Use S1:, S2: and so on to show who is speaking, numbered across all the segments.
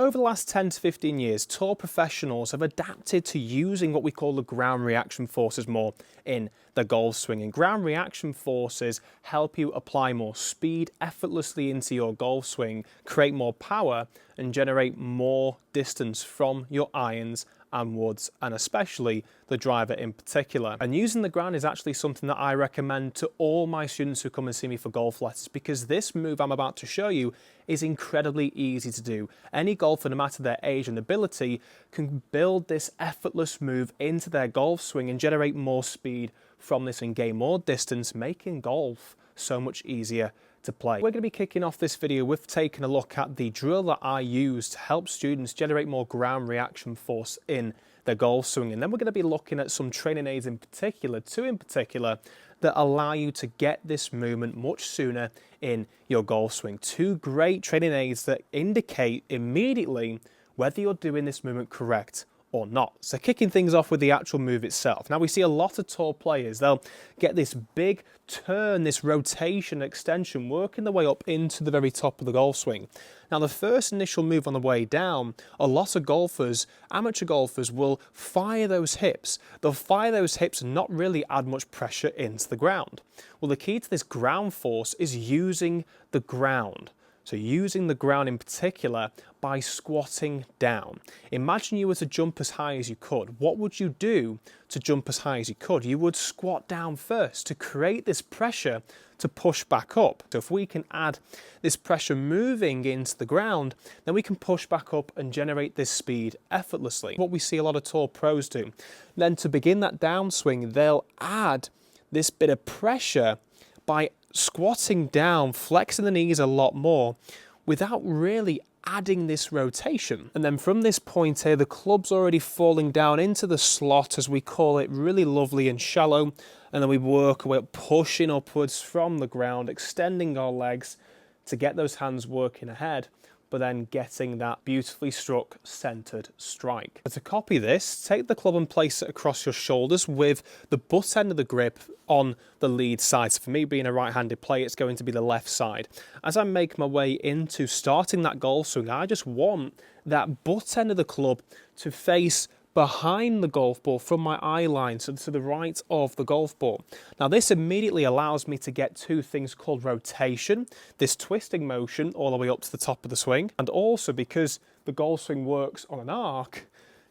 S1: over the last 10 to 15 years, tour professionals have adapted to using what we call the ground reaction forces more in the golf swing. And ground reaction forces help you apply more speed effortlessly into your golf swing, create more power, and generate more distance from your irons and woods, and especially the driver in particular. And using the ground is actually something that I recommend to all my students who come and see me for golf lessons, because this move I'm about to show you is incredibly easy to do. Any golfer, no matter their age and ability, can build this effortless move into their golf swing and generate more speed from this and gain more distance, making golf so much easier to play. We're going to be kicking off this video with taking a look at the drill that I use to help students generate more ground reaction force in their golf swing. And then we're going to be looking at some training aids in particular, two in particular, that allow you to get this movement much sooner in your golf swing. Two great training aids that indicate immediately whether you're doing this movement correct or not. So kicking things off with the actual move itself. Now we see a lot of tour players, they'll get this big turn, this rotation extension, working their way up into the very top of the golf swing. Now the first initial move on the way down, a lot of golfers, amateur golfers, will fire those hips. They'll fire those hips and not really add much pressure into the ground. Well, the key to this ground force is using the ground. So using the ground in particular by squatting down. Imagine you were to jump as high as you could. What would you do to jump as high as you could? You would squat down first to create this pressure to push back up. So if we can add this pressure moving into the ground, then we can push back up and generate this speed effortlessly. What we see a lot of tour pros do. Then to begin that downswing, they'll add this bit of pressure by squatting down, flexing the knees a lot more without really adding this rotation. And then from this point here, the club's already falling down into the slot, as we call it, really lovely and shallow. And then we work our way up, pushing upwards from the ground, extending our legs to get those hands working ahead, but then getting that beautifully struck centered strike. But to copy this, take the club and place it across your shoulders with the butt end of the grip on the lead side. So for me, being a right-handed player, it's going to be the left side. As I make my way into starting that golf swing, I just want that butt end of the club to face behind the golf ball from my eye line, so to the right of the golf ball. Now this immediately allows me to get two things called rotation, this twisting motion all the way up to the top of the swing, and also, because the golf swing works on an arc,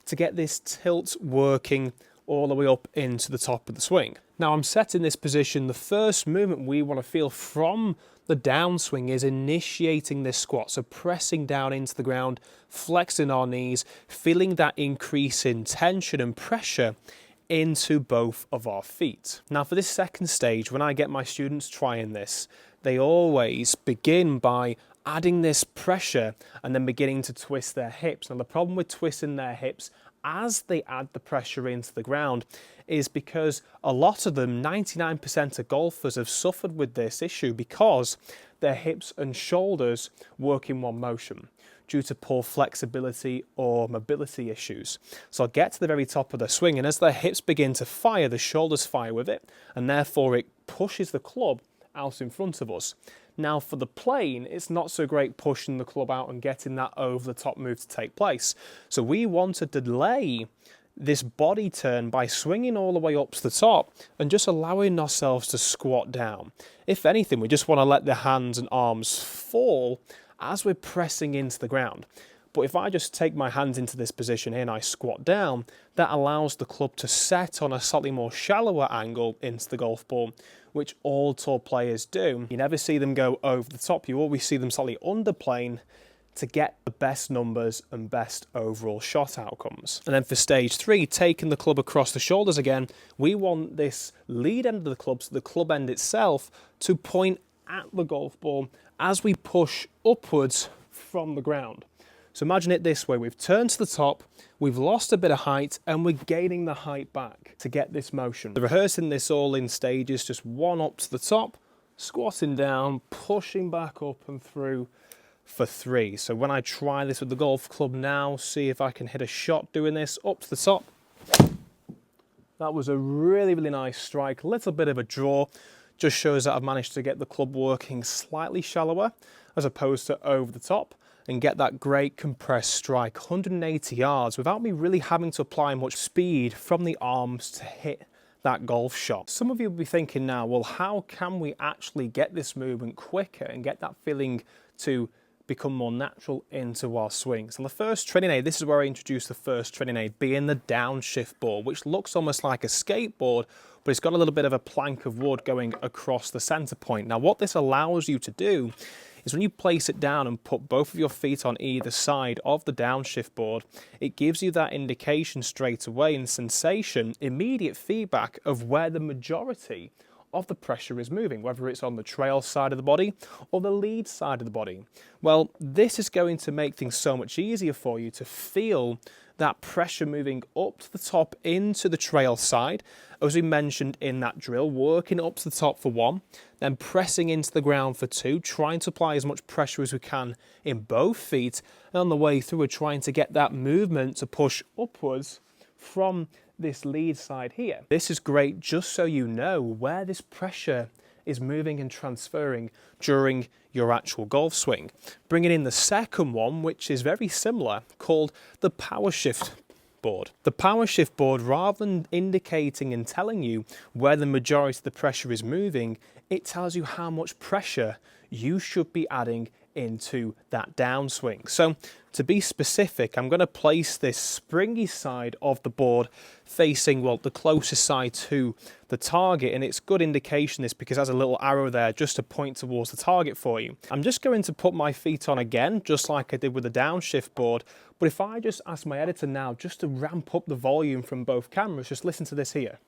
S1: to get this tilt working all the way up into the top of the swing. Now I'm set in this position. The first movement we want to feel from the downswing is initiating this squat, so pressing down into the ground, flexing our knees, feeling that increase in tension and pressure into both of our feet. Now for this second stage, when I get my students trying this, they always begin by adding this pressure and then beginning to twist their hips. Now the problem with twisting their hips as they add the pressure into the ground is because a lot of them, 99% of golfers, have suffered with this issue because their hips and shoulders work in one motion due to poor flexibility or mobility issues. So I'll get to the very top of the swing, and as their hips begin to fire, the shoulders fire with it, and therefore it pushes the club out in front of us. Now for the plane, it's not so great pushing the club out and getting that over the top move to take place. So we want to delay this body turn by swinging all the way up to the top and just allowing ourselves to squat down. If anything, we just want to let the hands and arms fall as we're pressing into the ground. But if I just take my hands into this position here and I squat down, that allows the club to set on a slightly more shallower angle into the golf ball, which all tour players do. You never see them go over the top, you always see them slightly under plane to get the best numbers and best overall shot outcomes. And then for stage 3, taking the club across the shoulders again, we want this lead end of the club, so the club end itself, to point at the golf ball as we push upwards from the ground. So imagine it this way, we've turned to the top, we've lost a bit of height, and we're gaining the height back to get this motion. So rehearsing this all in stages, just one up to the top, squatting down, pushing back up and through for 3. So when I try this with the golf club now, see if I can hit a shot doing this up to the top. That was a really, really nice strike, a little bit of a draw. Just shows that I've managed to get the club working slightly shallower as opposed to over the top. and get that great compressed strike 180 yards without me really having to apply much speed from the arms to hit that golf shot. Some of you will be thinking now, well, how can we actually get this movement quicker and get that feeling to become more natural into our swings? And the first training aid, this is where I introduced the first training aid, being the downshift board, which looks almost like a skateboard, but it's got a little bit of a plank of wood going across the center point. Now, what this allows you to do is when you place it down and put both of your feet on either side of the downshift board, it gives you that indication straight away and sensation, immediate feedback of where the majority of the pressure is moving, whether it's on the trail side of the body or the lead side of the body. Well, this is going to make things so much easier for you to feel that pressure moving up to the top into the trail side, as we mentioned in that drill, working up to the top for 1, then pressing into the ground for 2, trying to apply as much pressure as we can in both feet, and on the way through we're trying to get that movement to push upwards from this lead side here. This is great just so you know where this pressure is moving and transferring during your actual golf swing. Bringing in the second one, which is very similar, called the power shift board. The power shift board, rather than indicating and telling you where the majority of the pressure is moving, it tells you how much pressure you should be adding into that downswing. So to be specific, I'm going to place this springy side of the board facing, well, the closest side to the target, and it's good indication this because it has a little arrow there just to point towards the target for you. I'm just going to put my feet on again, just like I did with the downshift board, but if I just ask my editor now just to ramp up the volume from both cameras, just listen to this here.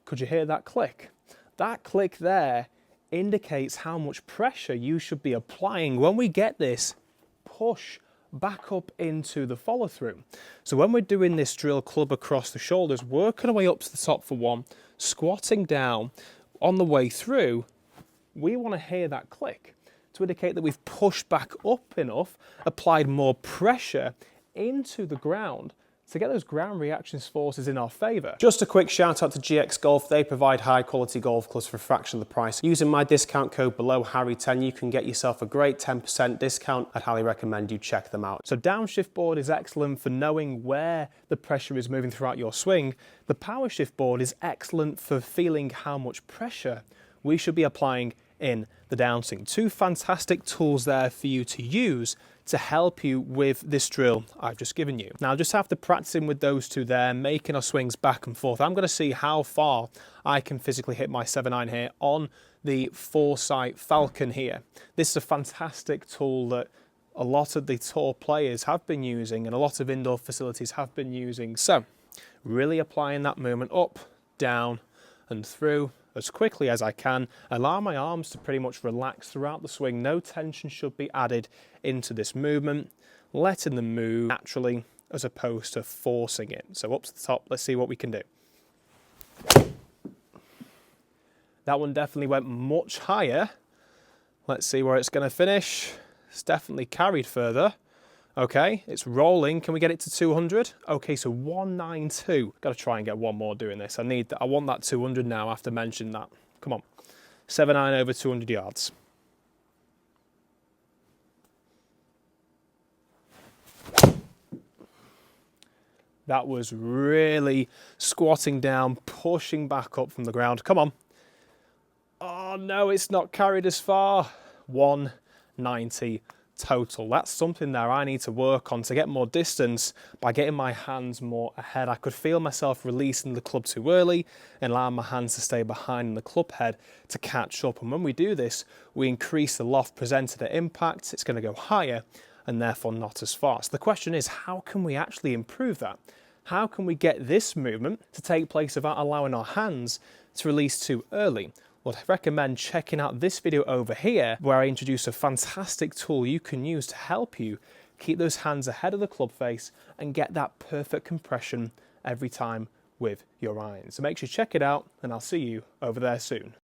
S1: Could you hear that click? That click there indicates how much pressure you should be applying when we get this push back up into the follow through. So when we're doing this drill, club across the shoulders, working our way up to the top for 1, squatting down, on the way through, we want to hear that click to indicate that we've pushed back up enough, applied more pressure into the ground to get those ground reactions forces in our favour. Just a quick shout out to GX Golf. They provide high quality golf clubs for a fraction of the price. Using my discount code below Harry10, you can get yourself a great 10% discount. I'd highly recommend you check them out. So downshift board is excellent for knowing where the pressure is moving throughout your swing. The power shift board is excellent for feeling how much pressure we should be applying in the downswing. 2 fantastic tools there for you to use to help you with this drill I've just given you. Now just after practicing with those 2 there, making our swings back and forth, I'm going to see how far I can physically hit my 7-iron here on the Foresight Falcon here. This is a fantastic tool that a lot of the tour players have been using and a lot of indoor facilities have been using. So really applying that movement up, down and through as quickly as I can, allow my arms to pretty much relax throughout the swing. No tension should be added into this movement, letting them move naturally as opposed to forcing it. So up to the top, let's see what we can do. That one definitely went much higher. Let's see where it's going to finish. It's definitely carried further. Okay, it's rolling. Can we get it to 200? Okay, so 192. Got to try and get one more doing this. I want that 200 now after mentioning that. Come on. 7-iron over 200 yards. That was really squatting down, pushing back up from the ground. Come on. Oh no, it's not carried as far. 190 total. That's something there I need to work on to get more distance by getting my hands more ahead. I could feel myself releasing the club too early and allowing my hands to stay behind the club head to catch up. And when we do this, we increase the loft presented at impact. It's going to go higher and therefore not as fast. The question is, how can we actually improve that? How can we get this movement to take place without allowing our hands to release too early? Well, I recommend checking out this video over here where I introduce a fantastic tool you can use to help you keep those hands ahead of the club face and get that perfect compression every time with your irons. So make sure you check it out and I'll see you over there soon.